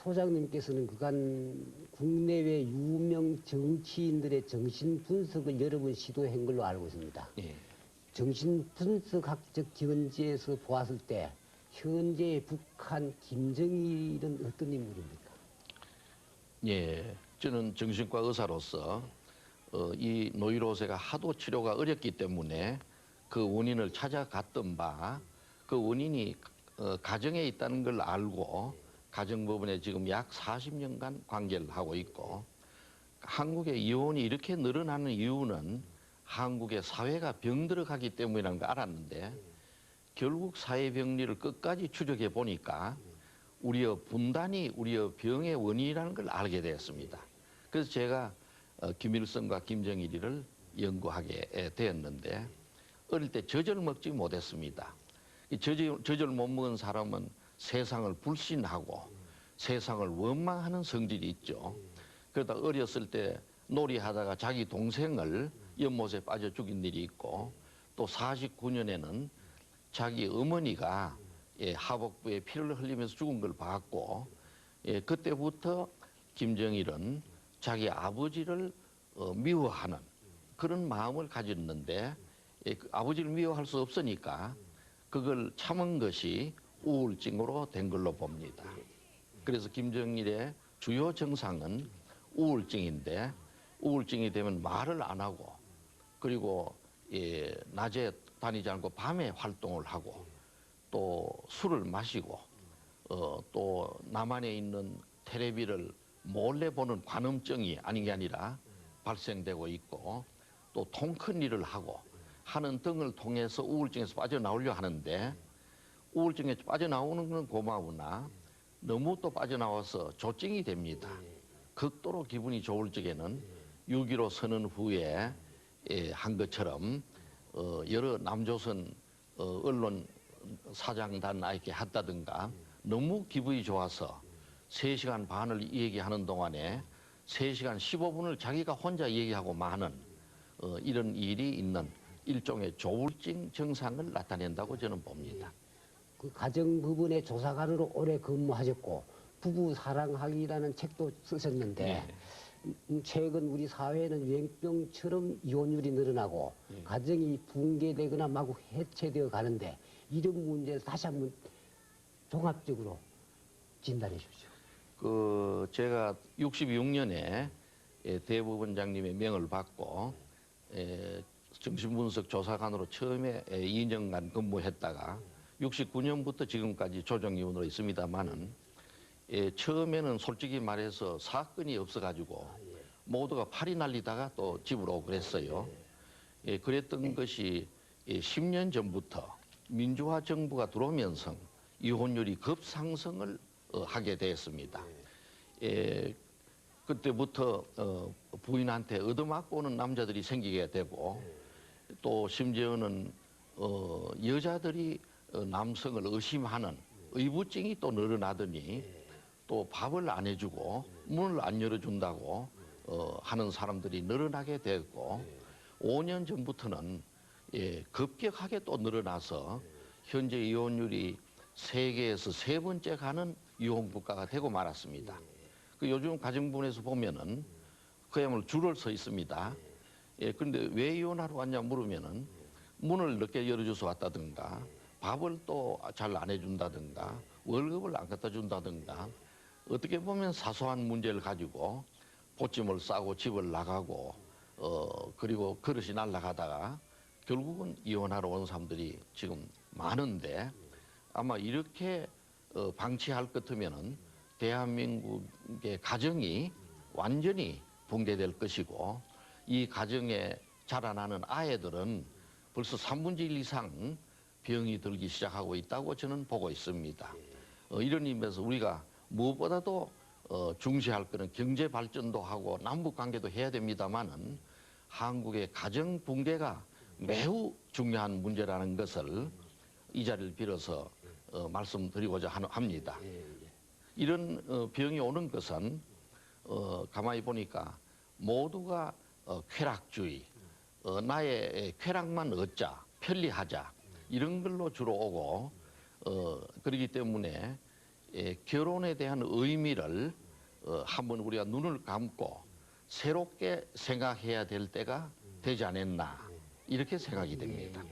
소장님께서는 그간 국내외 유명 정치인들의 정신 분석을 여러 번 시도한 걸로 알고 있습니다. 예. 정신 분석학적 견지에서 보았을 때 현재의 북한 김정일은 어떤 인물입니까? 예, 저는 정신과 의사로서 이 노이로제가 하도 치료가 어렵기 때문에 그 원인을 찾아갔던 바, 그 원인이 가정에 있다는 걸 알고 가정법원에 지금 약 40년간 관계를 하고 있고, 한국의 이혼이 이렇게 늘어나는 이유는 한국의 사회가 병들어가기 때문이라는 걸 알았는데, 결국 사회 병리를 끝까지 추적해 보니까 우리의 분단이 우리의 병의 원인이라는 걸 알게 되었습니다. 그래서 제가 김일성과 김정일이를 연구하게 되었는데, 어릴 때 젖을 먹지 못했습니다. 이 젖을 못 먹은 사람은 세상을 불신하고 세상을 원망하는 성질이 있죠. 그러다 어렸을 때 놀이하다가 자기 동생을 연못에 빠져 죽인 일이 있고, 또 49년에는 자기 어머니가 하복부에 피를 흘리면서 죽은 걸 봤고, 그때부터 김정일은 자기 아버지를 미워하는 그런 마음을 가졌는데, 그 아버지를 미워할 수 없으니까 그걸 참은 것이 우울증으로 된 걸로 봅니다. 그래서 김정일의 주요 증상은 우울증인데, 우울증이 되면 말을 안 하고, 그리고 낮에 다니지 않고 밤에 활동을 하고, 또 술을 마시고, 또 남한에 있는 텔레비를 몰래 보는 관음증이 아닌 게 아니라 발생되고 있고, 또 통 큰 일을 하고 하는 등을 통해서 우울증에서 빠져나오려 하는데, 우울증에 빠져나오는 건 고마우나 너무 또 빠져나와서 조증이 됩니다. 극도로 기분이 좋을 적에는 6.15 선언 후에 한 것처럼 여러 남조선 언론 사장단 이렇게 했다든가, 너무 기분이 좋아서 3시간 반을 얘기하는 동안에 3시간 15분을 자기가 혼자 얘기하고 마는 이런 일이 있는 일종의 조울증 증상을 나타낸다고 저는 봅니다. 그 가정부분의 조사관으로 오래 근무하셨고 부부 사랑하기라는 책도 쓰셨는데, 최근 우리 사회는 유행병처럼 이혼율이 늘어나고 가정이 붕괴되거나 마구 해체되어 가는데, 이런 문제를 다시 한번 종합적으로 진단해 주십시오. 제가 66년에 대법원장님의 명을 받고 정신분석 조사관으로 처음에 2년간 근무했다가 69년부터 지금까지 조정위원으로 있습니다만은, 처음에는 솔직히 말해서 사건이 없어가지고 모두가 팔이 날리다가 또 집으로 오고 그랬어요. 그랬던 것이 10년 전부터 민주화 정부가 들어오면서 이혼율이 급상승을 하게 되었습니다. 그때부터 부인한테 얻어맞고 오는 남자들이 생기게 되고, 또 심지어는 여자들이 남성을 의심하는 의부증이 또 늘어나더니, 또 밥을 안 해주고 문을 안 열어준다고 하는 사람들이 늘어나게 됐고, 5년 전부터는 급격하게 또 늘어나서 현재 이혼율이 세계에서 3번째 가는 이혼 국가가 되고 말았습니다. 요즘 가정부에서 보면은 그야말로 줄을 서 있습니다. 그런데 왜 이혼하러 왔냐 물으면은 문을 늦게 열어줘서 왔다든가, 밥을 또 잘 안 해준다든가, 월급을 안 갖다 준다든가, 어떻게 보면 사소한 문제를 가지고 보찜을 싸고 집을 나가고, 그리고 그릇이 날아가다가 결국은 이혼하러 온 사람들이 지금 많은데, 아마 이렇게 방치할 것 같으면은 대한민국의 가정이 완전히 붕괴될 것이고, 이 가정에 자라나는 아이들은 벌써 1/3 이상 병이 들기 시작하고 있다고 저는 보고 있습니다. 이런 의미에서 우리가 무엇보다도 중시할 것은 경제 발전도 하고 남북 관계도 해야 됩니다만은, 한국의 가정 붕괴가 매우 중요한 문제라는 것을 이 자리를 빌어서 말씀드리고자 합니다. 이런 병이 오는 것은 가만히 보니까 모두가 쾌락주의, 나의 쾌락만 얻자, 편리하자, 이런 걸로 주로 오고, 그렇기 때문에 결혼에 대한 의미를 한번 우리가 눈을 감고 새롭게 생각해야 될 때가 되지 않았나 이렇게 생각이 됩니다.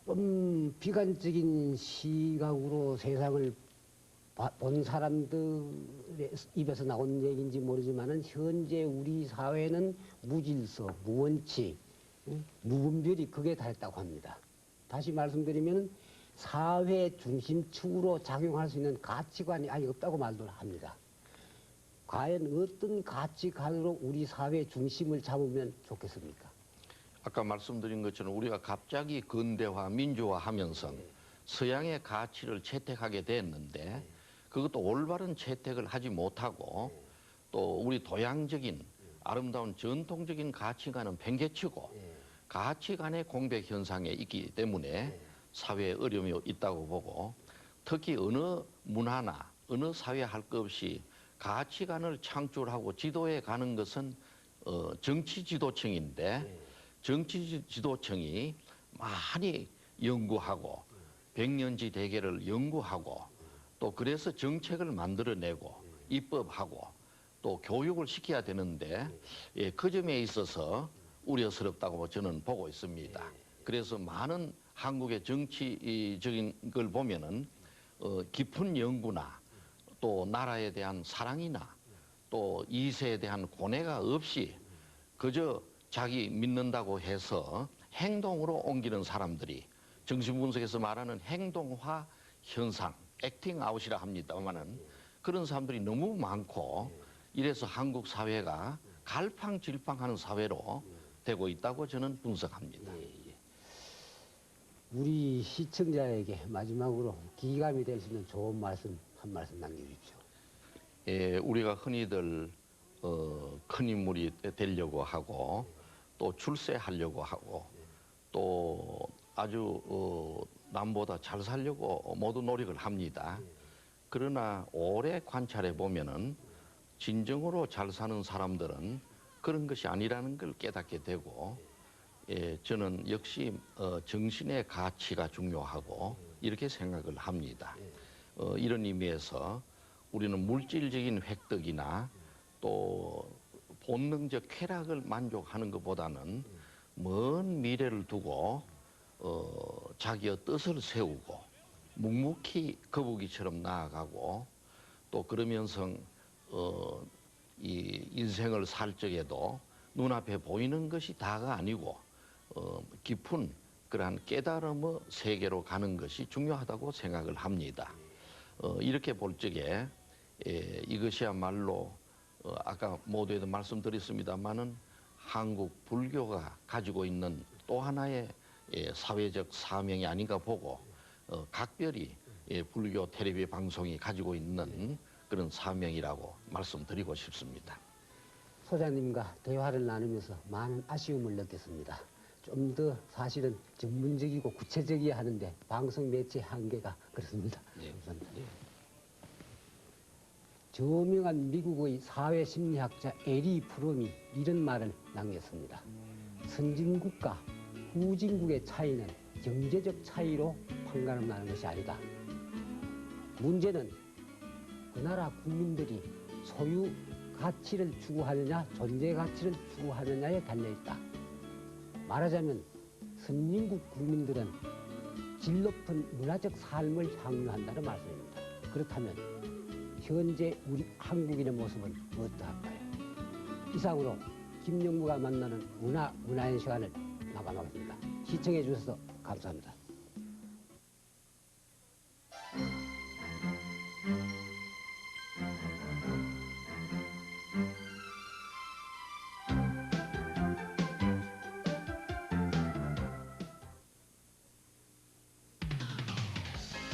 좀 비관적인 시각으로 세상을 본 사람들의 입에서 나온 얘기인지 모르지만은 현재 우리 사회는 무질서, 무원칙, 무분별이 극에 달했다고 합니다. 다시 말씀드리면 사회 중심축으로 작용할 수 있는 가치관이 아예 없다고 말도 합니다. 과연 어떤 가치관으로 우리 사회 중심을 잡으면 좋겠습니까? 아까 말씀드린 것처럼 우리가 갑자기 근대화, 민주화하면서 서양의 가치를 채택하게 됐는데 그것도 올바른 채택을 하지 못하고 또 우리 도양적인 아름다운 전통적인 가치관은 팽개치고 가치관의 공백 현상에 있기 때문에 사회에 어려움이 있다고 보고 특히 어느 문화나 어느 사회 할 것 없이 가치관을 창출하고 지도해 가는 것은 정치 지도층인데 정치 지도층이 많이 연구하고 백년지 대계를 연구하고 또 그래서 정책을 만들어내고 입법하고 또 교육을 시켜야 되는데 그 점에 있어서 우려스럽다고 저는 보고 있습니다. 그래서 많은 한국의 정치적인 걸 보면은 깊은 연구나 또 나라에 대한 사랑이나 또 이세에 대한 고뇌가 없이 그저 자기 믿는다고 해서 행동으로 옮기는 사람들이 정신분석에서 말하는 행동화 현상, 액팅 아웃이라 합니다만은 그런 사람들이 너무 많고 이래서 한국 사회가 갈팡질팡하는 사회로 되고 있다고 저는 분석합니다. 우리 시청자에게 마지막으로 기감이 될 수 있는 좋은 말씀 한 말씀 남겨주십시오. 우리가 흔히들 큰 인물이 되려고 하고 또 출세하려고 하고 또 아주 남보다 잘 살려고 모두 노력을 합니다. 그러나 오래 관찰해 보면은 진정으로 잘 사는 사람들은 그런 것이 아니라는 걸 깨닫게 되고 저는 역시 정신의 가치가 중요하고 이렇게 생각을 합니다. 이런 의미에서 우리는 물질적인 획득이나 또 본능적 쾌락을 만족하는 것보다는 먼 미래를 두고 자기의 뜻을 세우고 묵묵히 거북이처럼 나아가고 또 그러면서 이 인생을 살 적에도 눈앞에 보이는 것이 다가 아니고 깊은 그러한 깨달음의 세계로 가는 것이 중요하다고 생각을 합니다. 이렇게 볼 적에 이것이야말로 아까 모두에도 말씀드렸습니다마는 한국 불교가 가지고 있는 또 하나의 사회적 사명이 아닌가 보고 각별히 불교 텔레비 방송이 가지고 있는 그런 사명이라고 말씀드리고 싶습니다. 소장님과 대화를 나누면서 많은 아쉬움을 느꼈습니다. 좀 더 사실은 전문적이고 구체적이어야 하는데 방송 매체 한계가 그렇습니다. 감사합니다. 저명한 미국의 사회심리학자 에리 프롬이 이런 말을 남겼습니다. 선진국과 후진국의 차이는 경제적 차이로 판가름나는 것이 아니다. 문제는 그 나라 국민들이 소유 가치를 추구하느냐 존재 가치를 추구하느냐에 달려있다. 말하자면 선진국 국민들은 질 높은 문화적 삶을 향유한다는 말씀입니다. 그렇다면 현재 우리 한국인의 모습은 어떠할까요? 이상으로 김영무가 만나는 문화의 시간을 마감하겠습니다. 시청해 주셔서 감사합니다.